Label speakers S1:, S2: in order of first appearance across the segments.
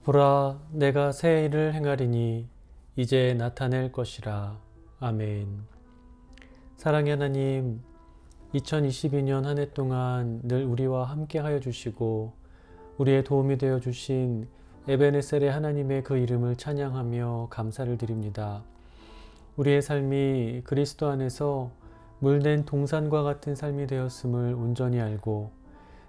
S1: 보라, 내가 새 일을 행하리니 이제 나타낼 것이라. 아멘. 사랑의 하나님, 2022년 한 해 동안 늘 우리와 함께 하여 주시고 우리의 도움이 되어 주신 에베네셀의 하나님의 그 이름을 찬양하며 감사를 드립니다. 우리의 삶이 그리스도 안에서 물된 동산과 같은 삶이 되었음을 온전히 알고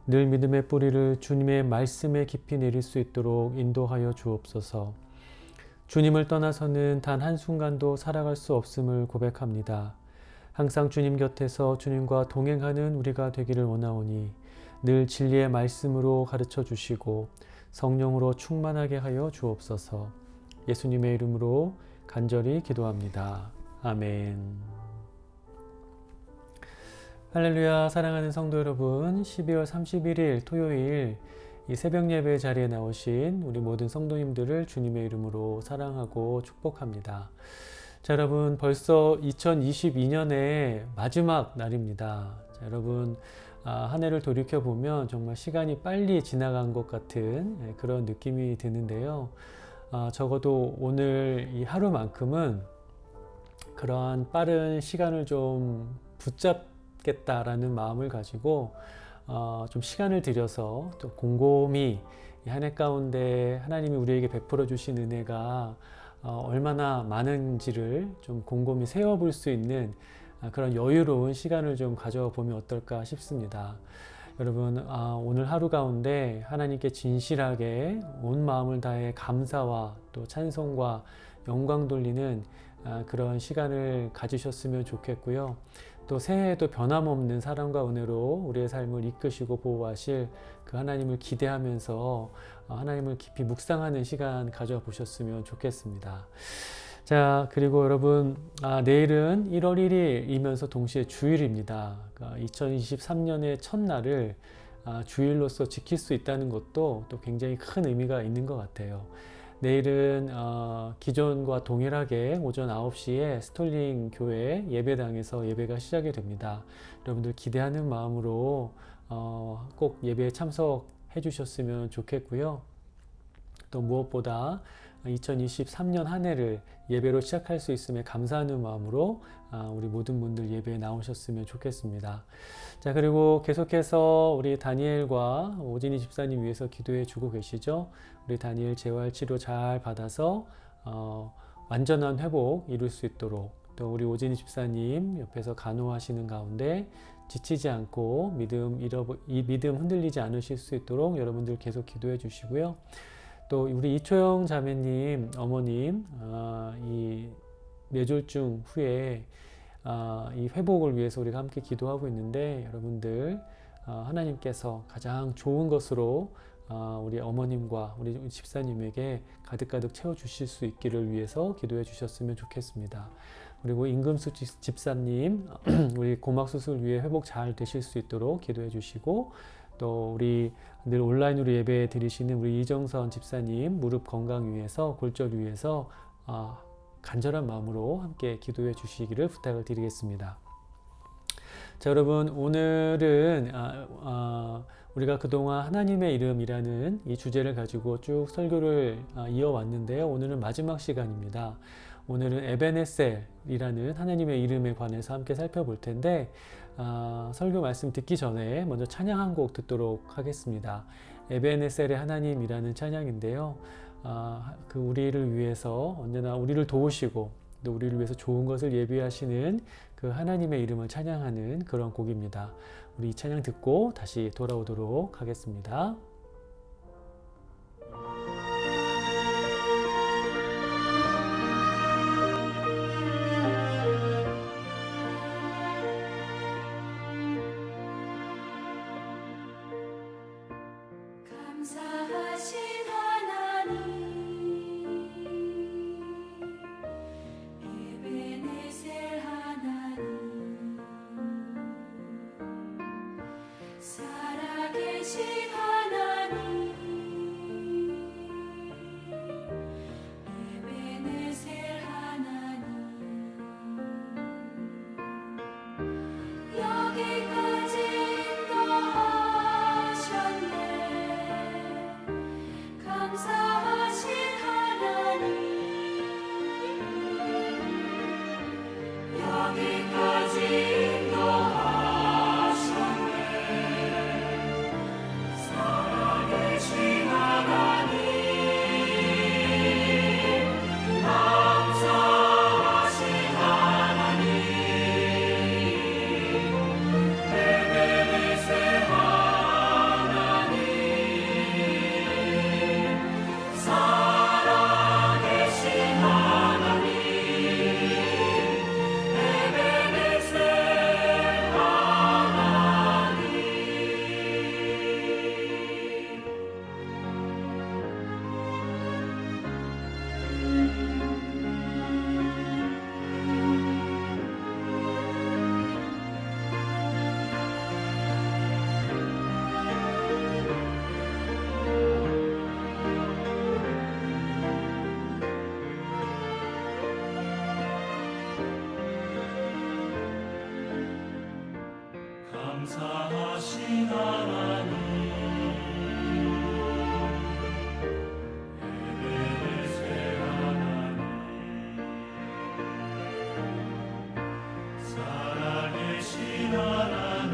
S1: 늘 믿음의 뿌리를 주님의 말씀에 깊이 내릴 수 있도록 인도하여 주옵소서. 주님을 떠나서는 단 한순간도 살아갈 수 없음을 고백합니다. 항상 주님 곁에서 주님과 동행하는 우리가 되기를 원하오니 늘 진리의 말씀으로 가르쳐 주시고 성령으로 충만하게 하여 주옵소서. 예수님의 이름으로 간절히 기도합니다. 아멘. 할렐루야. 사랑하는 성도 여러분, 12월 31일 토요일 이 새벽 예배 자리에 나오신 우리 모든 성도님들을 주님의 이름으로 사랑하고 축복합니다. 자, 여러분, 벌써 2022년의 마지막 날입니다. 자, 여러분, 한 해를 돌이켜보면 정말 시간이 빨리 지나간 것 같은 그런 느낌이 드는데요. 적어도 오늘 이 하루만큼은 그러한 빠른 시간을 좀 붙잡겠다라는 마음을 가지고 좀 시간을 들여서 또 곰곰이 이 한 해 가운데 하나님이 우리에게 베풀어 주신 은혜가 얼마나 많은지를 좀 곰곰이 세워볼 수 있는 그런 여유로운 시간을 좀 가져보면 어떨까 싶습니다. 여러분, 오늘 하루 가운데 하나님께 진실하게 온 마음을 다해 감사와 또 찬송과 영광 돌리는 그런 시간을 가지셨으면 좋겠고요. 또 새해에도 변함없는 사랑과 은혜로 우리의 삶을 이끄시고 보호하실 그 하나님을 기대하면서 하나님을 깊이 묵상하는 시간 가져보셨으면 좋겠습니다. 자, 그리고 여러분, 내일은 1월 1일이면서 동시에 주일입니다. 2023년의 첫날을 주일로서 지킬 수 있다는 것도 또 굉장히 큰 의미가 있는 것 같아요. 내일은 기존과 동일하게 오전 9시에 스톨링 교회 예배당에서 예배가 시작이 됩니다. 여러분들 기대하는 마음으로 꼭 예배에 참석해 주셨으면 좋겠고요. 또 무엇보다 2023년 한 해를 예배로 시작할 수 있음에 감사하는 마음으로 우리 모든 분들 예배에 나오셨으면 좋겠습니다. 자, 그리고 계속해서 우리 다니엘과 오진희 집사님 위해서 기도해 주고 계시죠. 우리 다니엘 재활 치료 잘 받아서 완전한 회복 이룰 수 있도록, 또 우리 오진희 집사님 옆에서 간호하시는 가운데 지치지 않고 이 믿음 흔들리지 않으실 수 있도록 여러분들 계속 기도해 주시고요. 또 우리 이초영 자매님 어머님 이 뇌졸중 후에 이 회복을 위해서 우리가 함께 기도하고 있는데, 여러분들 하나님께서 가장 좋은 것으로 우리 어머님과 우리 집사님에게 가득가득 채워주실 수 있기를 위해서 기도해 주셨으면 좋겠습니다. 그리고 임금수 집사님 우리 고막 수술 위해 회복 잘 되실 수 있도록 기도해 주시고, 또 우리 늘 온라인으로 예배 드리시는 우리 이정선 집사님 무릎 건강 위해서, 골절 위해서 간절한 마음으로 함께 기도해 주시기를 부탁을 드리겠습니다. 자, 여러분, 오늘은 우리가 그동안 하나님의 이름이라는 이 주제를 가지고 쭉 설교를 이어왔는데요. 오늘은 마지막 시간입니다. 오늘은 에베네셀이라는 하나님의 이름에 관해서 함께 살펴볼 텐데, 설교 말씀 듣기 전에 먼저 찬양 한 곡 듣도록 하겠습니다. 에베네셀의 하나님이라는 찬양인데요. 그 우리를 위해서 언제나 우리를 도우시고 또 우리를 위해서 좋은 것을 예비하시는 그 하나님의 이름을 찬양하는 그런 곡입니다. 우리 이 찬양 듣고 다시 돌아오도록 하겠습니다.
S2: 감사하신 하나님, 에베네셀 하나님, 살아계신 하나님, 에베네셀 하나님, 여기까지 인도하셨네. 감사하신 하나님, 여기까지 인도하셨네. 살아계신 하나님, 감사하신 하나님, 에베네셀 하나님, 살아계신 하나님, 에베네셀 하나님. 감사하신 하나님, 에베네셀 하나님, 살아계신 하나님,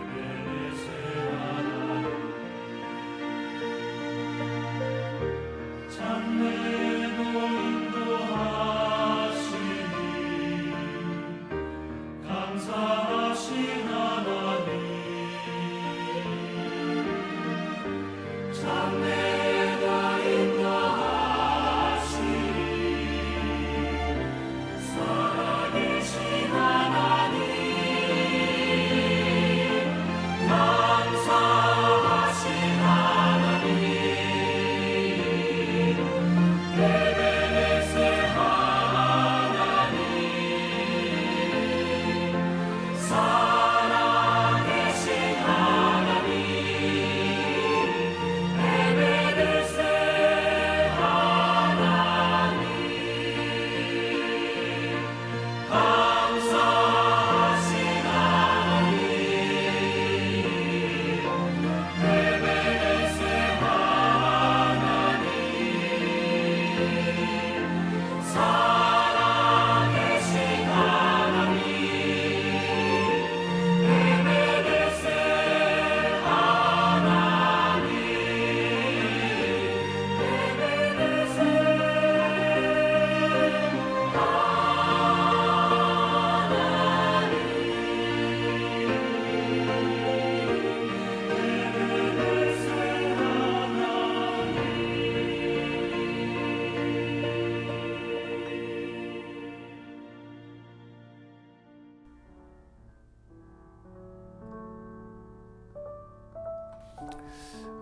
S2: 에베네셀 하나님, 장래도 인도하시니 감사하신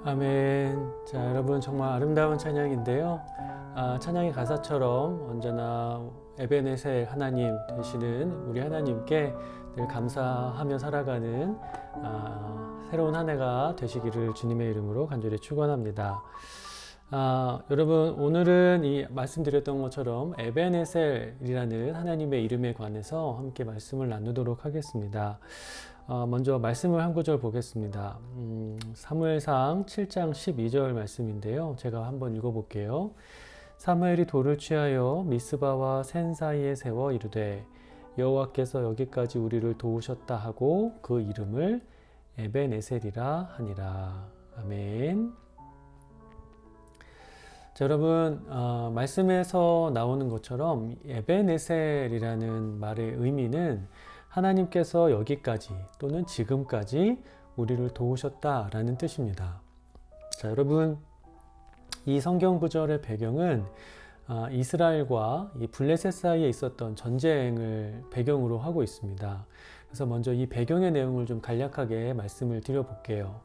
S1: 아멘. 자, 여러분 정말 아름다운 찬양인데요. 찬양의 가사처럼 언제나 에베네셀 하나님 되시는 우리 하나님께 늘 감사하며 살아가는 새로운 한 해가 되시기를 주님의 이름으로 간절히 축원합니다. 여러분 오늘은 이 말씀드렸던 것처럼 에베네셀이라는 하나님의 이름에 관해서 함께 말씀을 나누도록 하겠습니다. 먼저 말씀을 한 구절 보겠습니다. 사무엘상 7장 12절 말씀인데요. 제가 한번 읽어볼게요. 사무엘이 돌을 취하여 미스바와 센 사이에 세워 이르되 여호와께서 여기까지 우리를 도우셨다 하고 그 이름을 에베네셀이라 하니라. 아멘. 자, 여러분 말씀에서 나오는 것처럼 에베네셀이라는 말의 의미는 하나님께서 여기까지 또는 지금까지 우리를 도우셨다라는 뜻입니다. 자, 여러분 이 성경 구절의 배경은 이스라엘과 이 블레셋 사이에 있었던 전쟁을 배경으로 하고 있습니다. 그래서 먼저 이 배경의 내용을 좀 간략하게 말씀을 드려볼게요.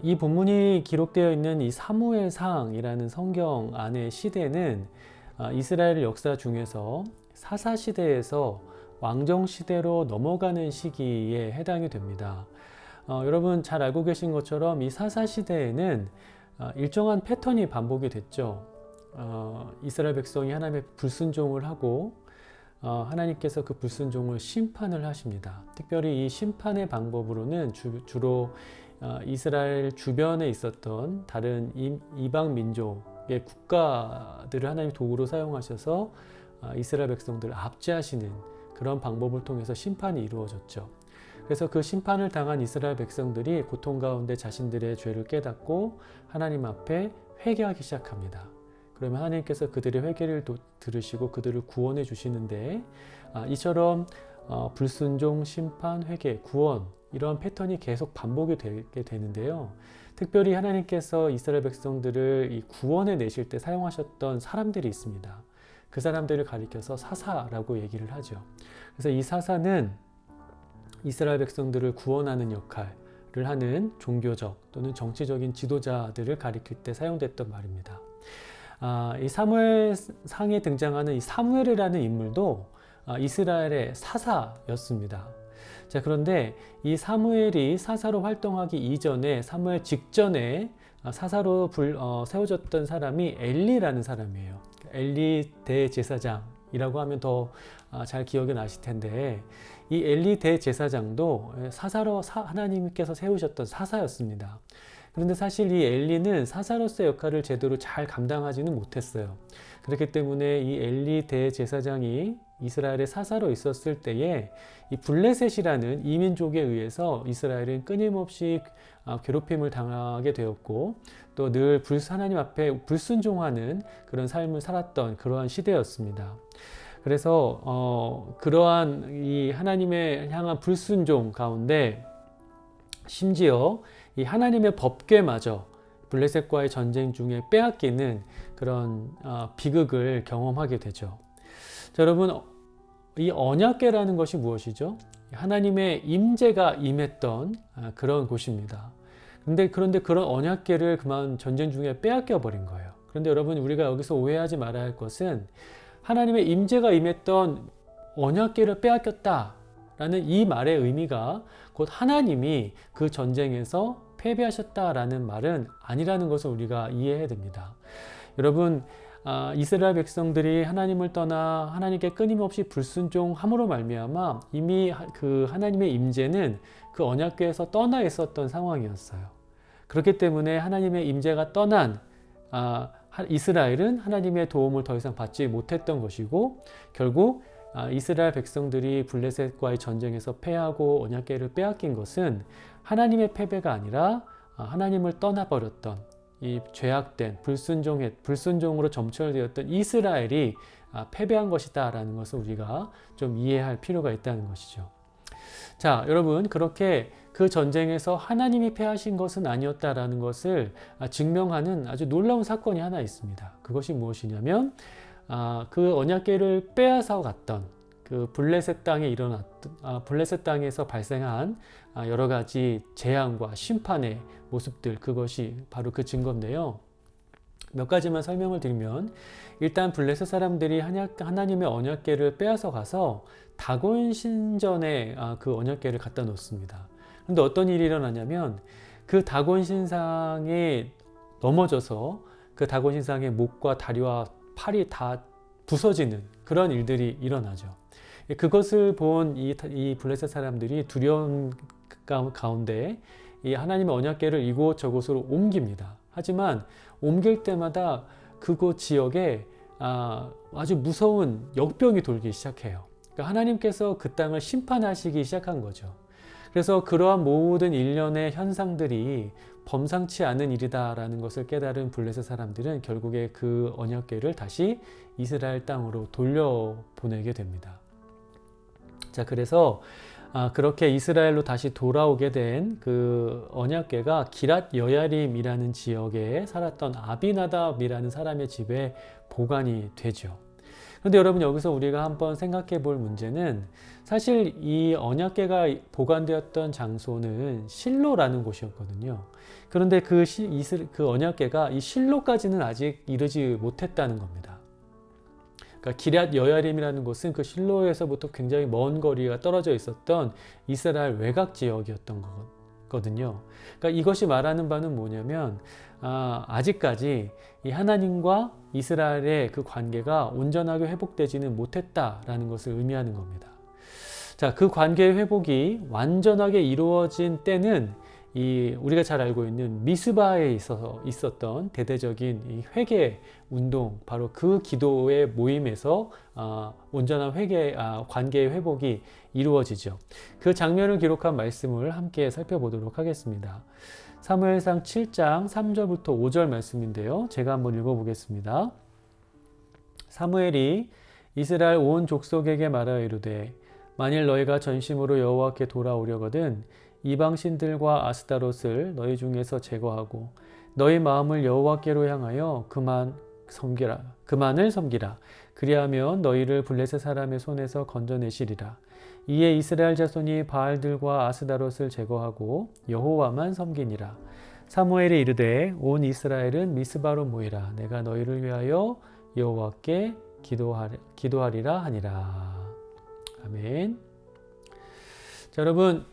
S1: 이 본문이 기록되어 있는 이 사무엘상이라는 성경 안의 시대는 이스라엘 역사 중에서 사사시대에서 왕정시대로 넘어가는 시기에 해당이 됩니다. 여러분 잘 알고 계신 것처럼 이 사사시대에는 일정한 패턴이 반복이 됐죠. 이스라엘 백성이 하나님의 불순종을 하고 하나님께서 그 불순종을 심판을 하십니다. 특별히 이 심판의 방법으로는 주로 이스라엘 주변에 있었던 다른 이방 민족의 국가들을 하나님 도구로 사용하셔서 이스라엘 백성들을 압제하시는 그런 방법을 통해서 심판이 이루어졌죠. 그래서 그 심판을 당한 이스라엘 백성들이 고통 가운데 자신들의 죄를 깨닫고 하나님 앞에 회개하기 시작합니다. 그러면 하나님께서 그들의 회개를 들으시고 그들을 구원해 주시는데 이처럼 불순종, 심판, 회개, 구원 이런 패턴이 계속 반복이 되게 되는데요. 특별히 하나님께서 이스라엘 백성들을 이 구원해 내실 때 사용하셨던 사람들이 있습니다. 그 사람들을 가리켜서 사사라고 얘기를 하죠. 그래서 이 사사는 이스라엘 백성들을 구원하는 역할을 하는 종교적 또는 정치적인 지도자들을 가리킬 때 사용됐던 말입니다. 이 사무엘상에 등장하는 이 사무엘이라는 인물도 이스라엘의 사사였습니다. 자, 그런데 이 사무엘이 사사로 활동하기 이전에 사무엘 직전에 사사로 세워졌던 사람이 엘리라는 사람이에요. 엘리 대제사장이라고 하면 더 잘 기억이 나실 텐데 이 엘리 대제사장도 사사로 하나님께서 세우셨던 사사였습니다. 그런데 사실 이 엘리는 사사로서의 역할을 제대로 잘 감당하지는 못했어요. 그렇기 때문에 이 엘리 대제사장이 이스라엘의 사사로 있었을 때에 이 블레셋이라는 이민족에 의해서 이스라엘은 끊임없이 괴롭힘을 당하게 되었고 또 늘 하나님 앞에 불순종하는 그런 삶을 살았던 그러한 시대였습니다. 그래서 그러한 이 하나님의 향한 불순종 가운데 심지어 이 하나님의 법궤마저 블레셋과의 전쟁 중에 빼앗기는 그런 비극을 경험하게 되죠. 자, 여러분 이 언약궤라는 것이 무엇이죠? 하나님의 임재가 임했던 그런 곳입니다. 그런데 그런 언약궤를 그만 전쟁 중에 빼앗겨 버린 거예요. 그런데 여러분 우리가 여기서 오해하지 말아야 할 것은 하나님의 임재가 임했던 언약궤를 빼앗겼다라는 이 말의 의미가 곧 하나님이 그 전쟁에서 패배하셨다라는 말은 아니라는 것을 우리가 이해해야 됩니다. 여러분 이스라엘 백성들이 하나님을 떠나 하나님께 끊임없이 불순종함으로 말미암아 이미 그 하나님의 임재는 그 언약궤에서 떠나 있었던 상황이었어요. 그렇기 때문에 하나님의 임재가 떠난 이스라엘은 하나님의 도움을 더 이상 받지 못했던 것이고 결국 이스라엘 백성들이 블레셋과의 전쟁에서 패하고 언약궤를 빼앗긴 것은 하나님의 패배가 아니라 하나님을 떠나버렸던 이 죄악된 불순종으로 점철되었던 이스라엘이 패배한 것이다 라는 것을 우리가 좀 이해할 필요가 있다는 것이죠. 자, 여러분 그렇게 그 전쟁에서 하나님이 패하신 것은 아니었다라는 것을 증명하는 아주 놀라운 사건이 하나 있습니다. 그것이 무엇이냐면 그 언약궤를 빼앗아 갔던 그 블레셋 땅에 블레셋 땅에서 발생한 여러 가지 재앙과 심판의 모습들, 그것이 바로 그 증거인데요. 몇 가지만 설명을 드리면, 일단 블레셋 사람들이 하나님의 언약궤를 빼앗아 가서 다곤 신전에 그 언약궤를 갖다 놓습니다. 그런데 어떤 일이 일어나냐면, 그 다곤 신상에 넘어져서 그 다곤 신상의 목과 다리와 팔이 다 부서지는 그런 일들이 일어나죠. 그것을 본 이 블레셋 사람들이 두려움 가운데 이 하나님의 언약궤를 이곳저곳으로 옮깁니다. 하지만 옮길 때마다 그곳 지역에 아주 무서운 역병이 돌기 시작해요. 그러니까 하나님께서 그 땅을 심판하시기 시작한 거죠. 그래서 그러한 모든 일련의 현상들이 범상치 않은 일이다라는 것을 깨달은 블레셋 사람들은 결국에 그 언약궤를 다시 이스라엘 땅으로 돌려보내게 됩니다. 자, 그래서 그렇게 이스라엘로 다시 돌아오게 된 그 언약궤가 기랏 여야림이라는 지역에 살았던 아비나답이라는 사람의 집에 보관이 되죠. 그런데 여러분, 여기서 우리가 한번 생각해 볼 문제는, 사실 이 언약궤가 보관되었던 장소는 실로라는 곳이었거든요. 그런데 그 언약궤가 이 실로까지는 아직 이르지 못했다는 겁니다. 그러니까 기럇 여야림이라는 곳은 그 실로에서부터 굉장히 먼 거리가 떨어져 있었던 이스라엘 외곽 지역이었던 거거든요. 그러니까 이것이 말하는 바는 뭐냐면, 아직까지 이 하나님과 이스라엘의 그 관계가 온전하게 회복되지는 못했다라는 것을 의미하는 겁니다. 자, 그 관계의 회복이 완전하게 이루어진 때는 우리가 잘 알고 있는 미스바에 있었던 대대적인 이 회개 운동, 바로 그 기도의 모임에서 온전한 관계의 회복이 이루어지죠. 그 장면을 기록한 말씀을 함께 살펴보도록 하겠습니다. 사무엘상 7장 3절부터 5절 말씀인데요. 제가 한번 읽어보겠습니다. 사무엘이 이스라엘 온 족속에게 말하여 이르되, 만일 너희가 전심으로 여호와께 돌아오려거든 이방신들과 아스타롯을 너희 중에서 제거하고 너희 마음을 여호와께로 향하여 그만을 섬기라. 그리하면 너희를 블레셋 사람의 손에서 건져내시리라. 이에 이스라엘 자손이 바알들과 아스타롯을 제거하고 여호와만 섬기니라. 사무엘이 이르되, 온 이스라엘은 미스바로 모이라. 내가 너희를 위하여 여호와께 기도하리라 하니라. 아멘. 자, 여러분,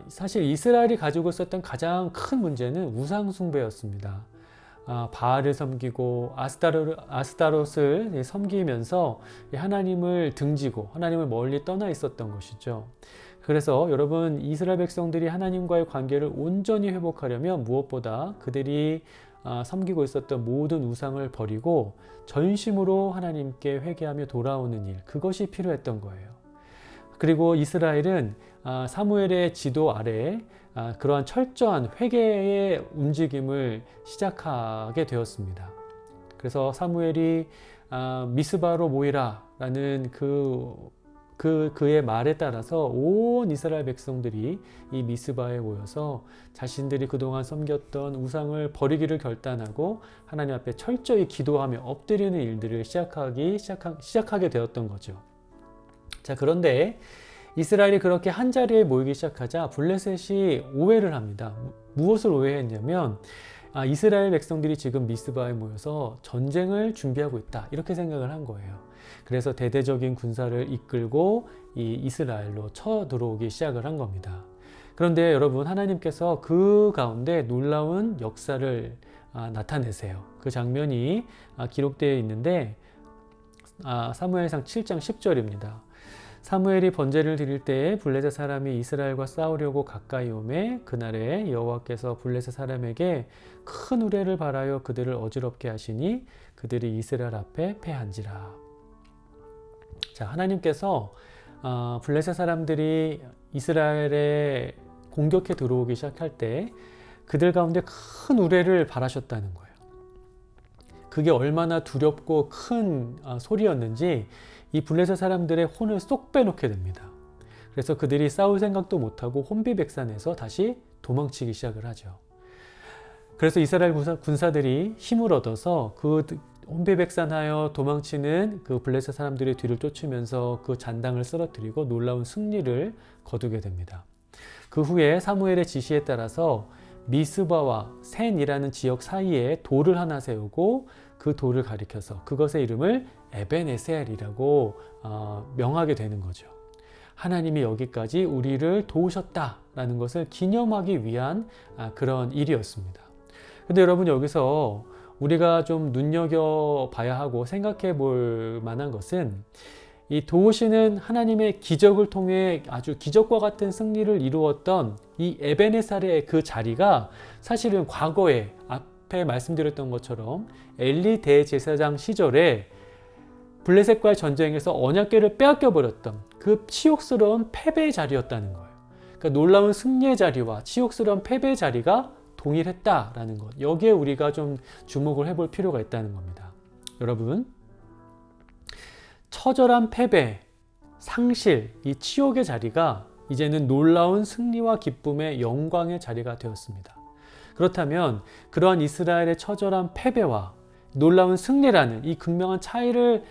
S1: 사실 이스라엘이 가지고 있었던 가장 큰 문제는 우상 숭배였습니다. 바알을 섬기고 아스타롯을 섬기면서 하나님을 등지고 하나님을 멀리 떠나 있었던 것이죠. 그래서 여러분, 이스라엘 백성들이 하나님과의 관계를 온전히 회복하려면 무엇보다 그들이 섬기고 있었던 모든 우상을 버리고 전심으로 하나님께 회개하며 돌아오는 일, 그것이 필요했던 거예요. 그리고 이스라엘은 사무엘의 지도 아래 그러한 철저한 회개의 움직임을 시작하게 되었습니다. 그래서 사무엘이 미스바로 모이라 라는 그의 말에 따라서 온 이스라엘 백성들이 이 미스바에 모여서 자신들이 그동안 섬겼던 우상을 버리기를 결단하고 하나님 앞에 철저히 기도하며 엎드리는 일들을 시작하게 되었던 거죠. 자, 그런데 이스라엘이 그렇게 한자리에 모이기 시작하자 블레셋이 오해를 합니다. 무엇을 오해했냐면, 이스라엘 백성들이 지금 미스바에 모여서 전쟁을 준비하고 있다, 이렇게 생각을 한 거예요. 그래서 대대적인 군사를 이끌고 이 이스라엘로 쳐들어오기 시작을 한 겁니다. 그런데 여러분, 하나님께서 그 가운데 놀라운 역사를 나타내세요. 그 장면이 기록되어 있는데 사무엘상 7장 10절입니다. 사무엘이 번제를 드릴 때에 블레셋 사람이 이스라엘과 싸우려고 가까이 오매 그날에 여호와께서 블레셋 사람에게 큰 우레를 발하여 그들을 어지럽게 하시니 그들이 이스라엘 앞에 패한지라. 자, 하나님께서 블레셋 사람들이 이스라엘에 공격해 들어오기 시작할 때 그들 가운데 큰 우레를 발하셨다는 거예요. 그게 얼마나 두렵고 큰 소리였는지 이 블레셋 사람들의 혼을 쏙 빼놓게 됩니다. 그래서 그들이 싸울 생각도 못하고 혼비백산해서 다시 도망치기 시작을 하죠. 그래서 이스라엘 군사들이 힘을 얻어서 그 혼비백산하여 도망치는 그 블레셋 사람들의 뒤를 쫓으면서 그 잔당을 쓰러뜨리고 놀라운 승리를 거두게 됩니다. 그 후에 사무엘의 지시에 따라서 미스바와 센이라는 지역 사이에 돌을 하나 세우고 그 돌을 가리켜서 그것의 이름을 에벤에셀이라고 명하게 되는 거죠. 하나님이 여기까지 우리를 도우셨다라는 것을 기념하기 위한 그런 일이었습니다. 근데 여러분, 여기서 우리가 좀 눈여겨봐야 하고 생각해 볼 만한 것은 이 도우시는 하나님의 기적을 통해 아주 기적과 같은 승리를 이루었던 이 에벤에셀의 그 자리가 사실은 과거에 앞에 말씀드렸던 것처럼 엘리 대제사장 시절에 블레셋과의 전쟁에서 언약궤를 빼앗겨 버렸던 그 치욕스러운 패배의 자리였다는 거예요. 그러니까 놀라운 승리의 자리와 치욕스러운 패배의 자리가 동일했다라는 것. 여기에 우리가 좀 주목을 해볼 필요가 있다는 겁니다. 여러분, 처절한 패배, 상실, 이 치욕의 자리가 이제는 놀라운 승리와 기쁨의 영광의 자리가 되었습니다. 그렇다면 그러한 이스라엘의 처절한 패배와 놀라운 승리라는 이 극명한 차이를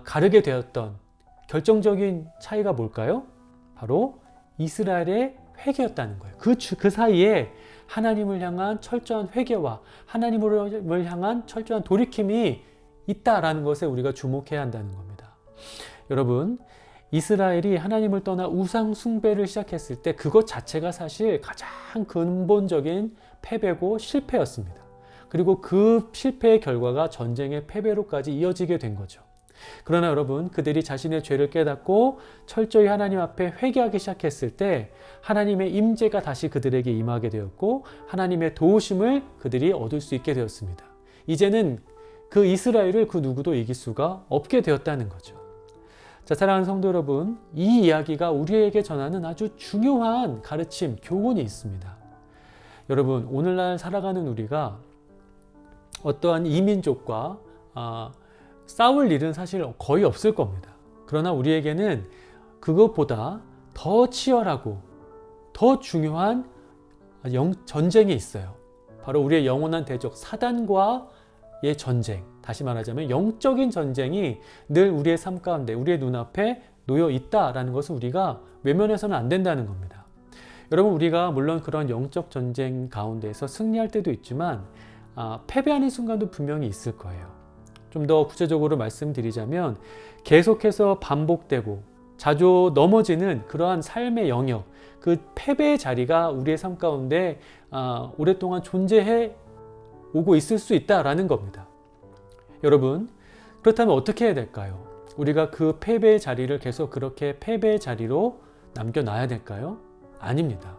S1: 가르게 되었던 결정적인 차이가 뭘까요? 바로 이스라엘의 회개였다는 거예요. 그 사이에 하나님을 향한 철저한 회개와 하나님을 향한 철저한 돌이킴이 있다라는 것에 우리가 주목해야 한다는 겁니다. 여러분, 이스라엘이 하나님을 떠나 우상 숭배를 시작했을 때 그것 자체가 사실 가장 근본적인 패배고 실패였습니다. 그리고 그 실패의 결과가 전쟁의 패배로까지 이어지게 된 거죠. 그러나 여러분, 그들이 자신의 죄를 깨닫고 철저히 하나님 앞에 회개하기 시작했을 때 하나님의 임재가 다시 그들에게 임하게 되었고 하나님의 도우심을 그들이 얻을 수 있게 되었습니다. 이제는 그 이스라엘을 그 누구도 이길 수가 없게 되었다는 거죠. 자, 사랑하는 성도 여러분, 이 이야기가 우리에게 전하는 아주 중요한 가르침, 교훈이 있습니다. 여러분, 오늘날 살아가는 우리가 어떠한 이민족과 싸울 일은 사실 거의 없을 겁니다. 그러나 우리에게는 그것보다 더 치열하고 더 중요한 전쟁이 있어요. 바로 우리의 영원한 대적 사단과의 전쟁, 다시 말하자면 영적인 전쟁이 늘 우리의 삶 가운데, 우리의 눈앞에 놓여 있다라는 것을 우리가 외면해서는 안 된다는 겁니다. 여러분, 우리가 물론 그런 영적 전쟁 가운데서 승리할 때도 있지만 패배하는 순간도 분명히 있을 거예요. 좀 더 구체적으로 말씀드리자면 계속해서 반복되고 자주 넘어지는 그러한 삶의 영역, 그 패배의 자리가 우리의 삶 가운데 오랫동안 존재해 오고 있을 수 있다라는 겁니다. 여러분, 그렇다면 어떻게 해야 될까요? 우리가 그 패배의 자리를 계속 그렇게 패배의 자리로 남겨놔야 될까요? 아닙니다.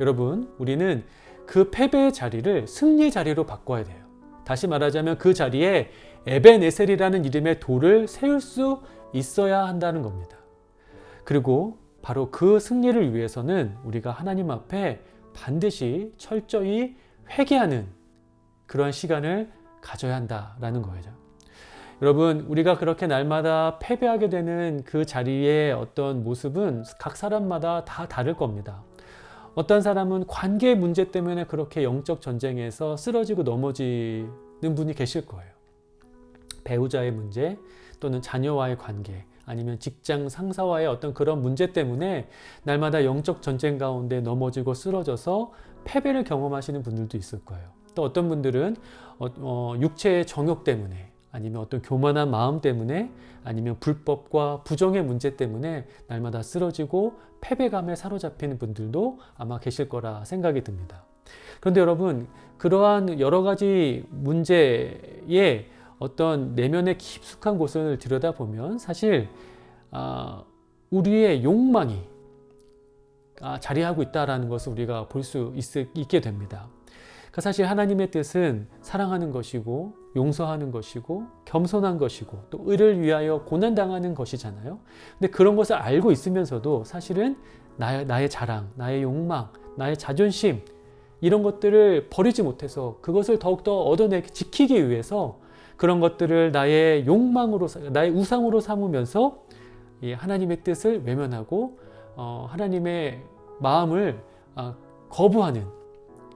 S1: 여러분, 우리는 그 패배의 자리를 승리의 자리로 바꿔야 돼요. 다시 말하자면 그 자리에 에벤에셀이라는 이름의 돌을 세울 수 있어야 한다는 겁니다. 그리고 바로 그 승리를 위해서는 우리가 하나님 앞에 반드시 철저히 회개하는 그런 시간을 가져야 한다라는 거죠. 여러분, 우리가 그렇게 날마다 패배하게 되는 그 자리의 어떤 모습은 각 사람마다 다 다를 겁니다. 어떤 사람은 관계 문제 때문에 그렇게 영적 전쟁에서 쓰러지고 넘어지는 분이 계실 거예요. 배우자의 문제 또는 자녀와의 관계, 아니면 직장 상사와의 어떤 그런 문제 때문에 날마다 영적 전쟁 가운데 넘어지고 쓰러져서 패배를 경험하시는 분들도 있을 거예요. 또 어떤 분들은 육체의 정욕 때문에, 아니면 어떤 교만한 마음 때문에, 아니면 불법과 부정의 문제 때문에 날마다 쓰러지고 패배감에 사로잡히는 분들도 아마 계실 거라 생각이 듭니다. 그런데 여러분, 그러한 여러 가지 문제에 어떤 내면의 깊숙한 곳을 들여다보면 사실 우리의 욕망이 자리하고 있다는 것을 우리가 볼 수 있게 됩니다. 그러니까 사실 하나님의 뜻은 사랑하는 것이고 용서하는 것이고 겸손한 것이고 또 의를 위하여 고난당하는 것이잖아요. 근데 그런 것을 알고 있으면서도 사실은 나의 자랑, 나의 욕망, 나의 자존심 이런 것들을 버리지 못해서 그것을 더욱더 얻어내기, 지키기 위해서 그런 것들을 나의 욕망으로, 나의 우상으로 삼으면서 하나님의 뜻을 외면하고 하나님의 마음을 거부하는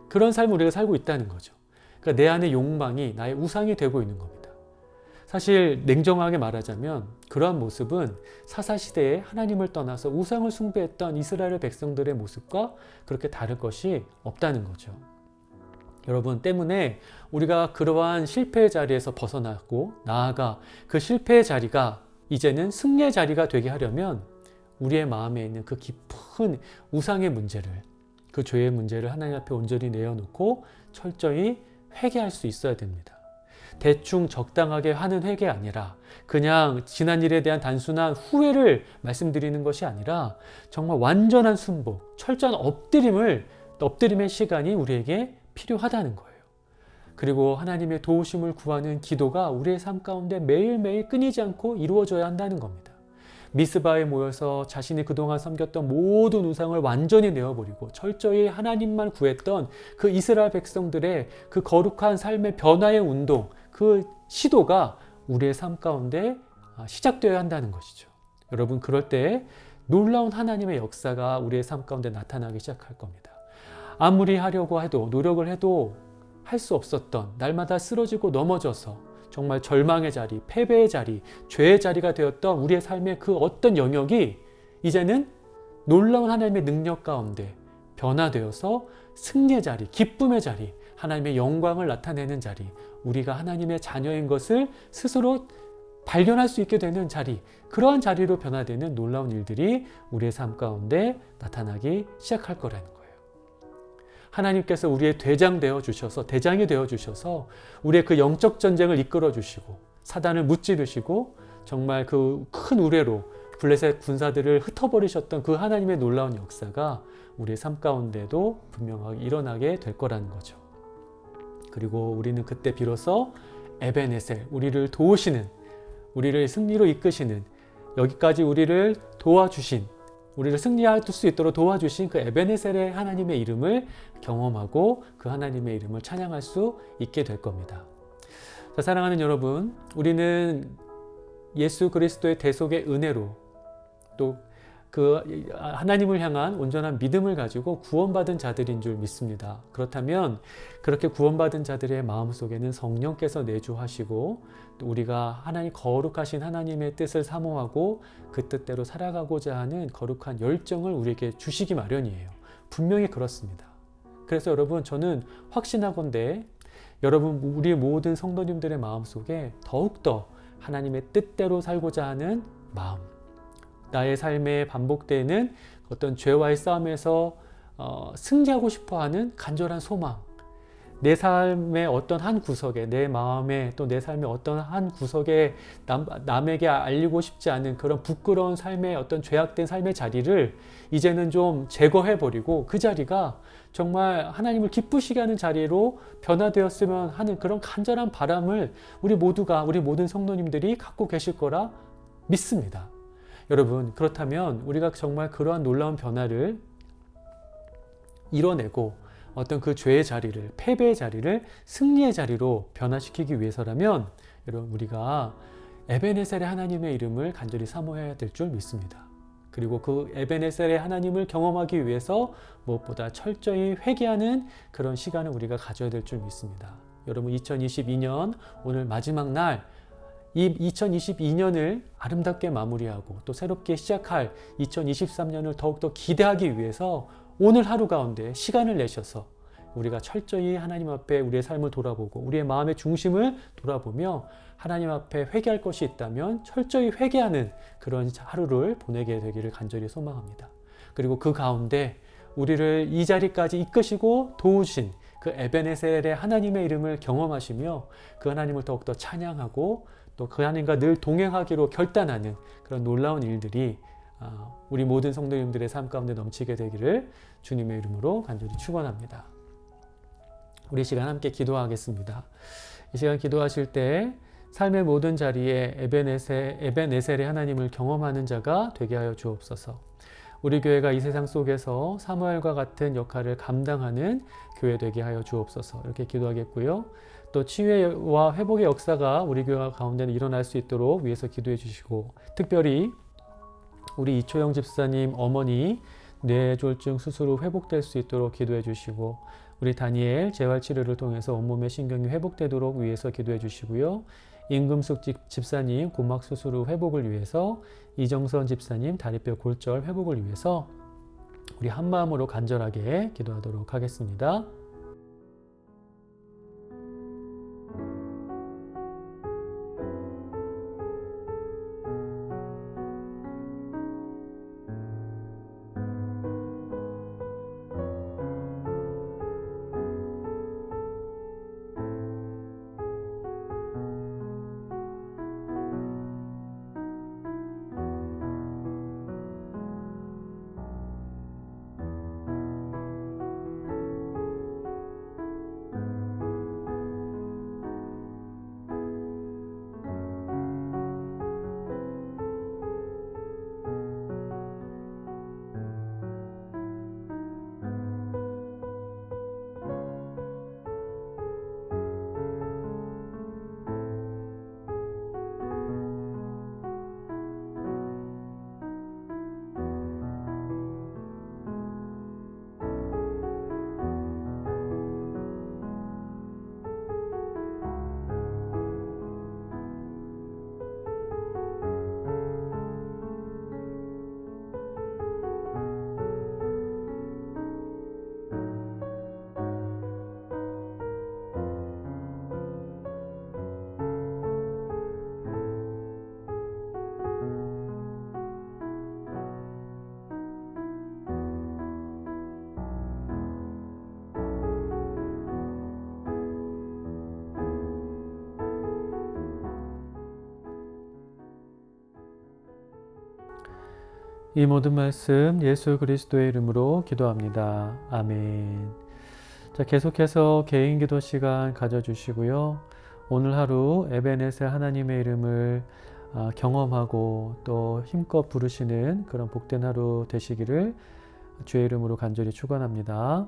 S1: 그런 삶을 우리가 살고 있다는 거죠. 그러니까 내 안의 욕망이 나의 우상이 되고 있는 겁니다. 사실 냉정하게 말하자면 그러한 모습은 사사시대에 하나님을 떠나서 우상을 숭배했던 이스라엘 백성들의 모습과 그렇게 다를 것이 없다는 거죠. 여러분, 때문에 우리가 그러한 실패의 자리에서 벗어나고 나아가 그 실패의 자리가 이제는 승리의 자리가 되게 하려면 우리의 마음에 있는 그 깊은 우상의 문제를, 그 죄의 문제를 하나님 앞에 온전히 내어놓고 철저히 회개할 수 있어야 됩니다. 대충 적당하게 하는 회개 아니라 그냥 지난 일에 대한 단순한 후회를 말씀드리는 것이 아니라 정말 완전한 순복, 철저한 엎드림의 시간이 우리에게 필요하다는 거예요. 그리고 하나님의 도우심을 구하는 기도가 우리의 삶 가운데 매일매일 끊이지 않고 이루어져야 한다는 겁니다. 미스바에 모여서 자신이 그동안 섬겼던 모든 우상을 완전히 내어버리고 철저히 하나님만 구했던 그 이스라엘 백성들의 그 거룩한 삶의 변화의 운동, 그 시도가 우리의 삶 가운데 시작되어야 한다는 것이죠. 여러분, 그럴 때 놀라운 하나님의 역사가 우리의 삶 가운데 나타나기 시작할 겁니다. 아무리 하려고 해도, 노력을 해도 할 수 없었던, 날마다 쓰러지고 넘어져서 정말 절망의 자리, 패배의 자리, 죄의 자리가 되었던 우리의 삶의 그 어떤 영역이 이제는 놀라운 하나님의 능력 가운데 변화되어서 승리의 자리, 기쁨의 자리, 하나님의 영광을 나타내는 자리, 우리가 하나님의 자녀인 것을 스스로 발견할 수 있게 되는 자리, 그러한 자리로 변화되는 놀라운 일들이 우리의 삶 가운데 나타나기 시작할 거라는 거예요. 하나님께서 우리의 대장이 되어 주셔서 우리의 그 영적 전쟁을 이끌어 주시고 사단을 무찌르시고 정말 그 큰 우레로 블레셋 군사들을 흩어버리셨던 그 하나님의 놀라운 역사가 우리의 삶 가운데도 분명하게 일어나게 될 거라는 거죠. 그리고 우리는 그때 비로소 에벤에셀, 우리를 도우시는, 우리를 승리로 이끄시는, 여기까지 우리를 도와주신, 우리를 승리할 수 있도록 도와주신 그 에벤에셀의 하나님의 이름을 경험하고 그 하나님의 이름을 찬양할 수 있게 될 겁니다. 자, 사랑하는 여러분, 우리는 예수 그리스도의 대속의 은혜로 또 그 하나님을 향한 온전한 믿음을 가지고 구원받은 자들인 줄 믿습니다. 그렇다면 그렇게 구원받은 자들의 마음속에는 성령께서 내주하시고 또 우리가 하나님 거룩하신 하나님의 뜻을 사모하고 그 뜻대로 살아가고자 하는 거룩한 열정을 우리에게 주시기 마련이에요. 분명히 그렇습니다. 그래서 여러분, 저는 확신하건대 여러분, 우리 모든 성도님들의 마음속에 더욱더 하나님의 뜻대로 살고자 하는 마음, 나의 삶에 반복되는 어떤 죄와의 싸움에서 승리하고 싶어하는 간절한 소망, 내 삶의 어떤 한 구석에, 내 마음에 또 내 삶의 어떤 한 구석에 남에게 알리고 싶지 않은 그런 부끄러운 삶의 어떤 죄악된 삶의 자리를 이제는 좀 제거해버리고 그 자리가 정말 하나님을 기쁘시게 하는 자리로 변화되었으면 하는 그런 간절한 바람을 우리 모든 성도님들이 갖고 계실 거라 믿습니다. 여러분, 그렇다면 우리가 정말 그러한 놀라운 변화를 이뤄내고 어떤 그 죄의 자리를, 패배의 자리를 승리의 자리로 변화시키기 위해서라면 여러분, 우리가 에벤에셀의 하나님의 이름을 간절히 사모해야 될 줄 믿습니다. 그리고 그 에벤에셀의 하나님을 경험하기 위해서 무엇보다 철저히 회개하는 그런 시간을 우리가 가져야 될 줄 믿습니다. 여러분, 2022년 오늘 마지막 날, 이 2022년을 아름답게 마무리하고 또 새롭게 시작할 2023년을 더욱더 기대하기 위해서 오늘 하루 가운데 시간을 내셔서 우리가 철저히 하나님 앞에 우리의 삶을 돌아보고 우리의 마음의 중심을 돌아보며 하나님 앞에 회개할 것이 있다면 철저히 회개하는 그런 하루를 보내게 되기를 간절히 소망합니다. 그리고 그 가운데 우리를 이 자리까지 이끄시고 도우신 그 에벤에셀의 하나님의 이름을 경험하시며 그 하나님을 더욱더 찬양하고 또 그 하나님과 늘 동행하기로 결단하는 그런 놀라운 일들이 우리 모든 성도님들의 삶 가운데 넘치게 되기를 주님의 이름으로 간절히 축원합니다. 우리 시간 함께 기도하겠습니다. 이 시간 기도하실 때 삶의 모든 자리에 에벤에셀의 하나님을 경험하는 자가 되게 하여 주옵소서. 우리 교회가 이 세상 속에서 사무엘과 같은 역할을 감당하는 교회 되게 하여 주옵소서. 이렇게 기도하겠고요. 또 치유와 회복의 역사가 우리 교회 가운데는 일어날 수 있도록 위해서 기도해 주시고, 특별히 우리 이초영 집사님 어머니 뇌졸중 수술 후 회복될 수 있도록 기도해 주시고, 우리 다니엘 재활치료를 통해서 온몸의 신경이 회복되도록 위해서 기도해 주시고요. 임금숙 집사님 고막 수술 후 회복을 위해서, 이정선 집사님 다리뼈 골절 회복을 위해서 우리 한마음으로 간절하게 기도하도록 하겠습니다. 이 모든 말씀 예수 그리스도의 이름으로 기도합니다. 아멘. 자, 계속해서 개인 기도 시간 가져주시고요. 오늘 하루 에베네셀 하나님의 이름을 경험하고 또 힘껏 부르시는 그런 복된 하루 되시기를 주의 이름으로 간절히 축원합니다.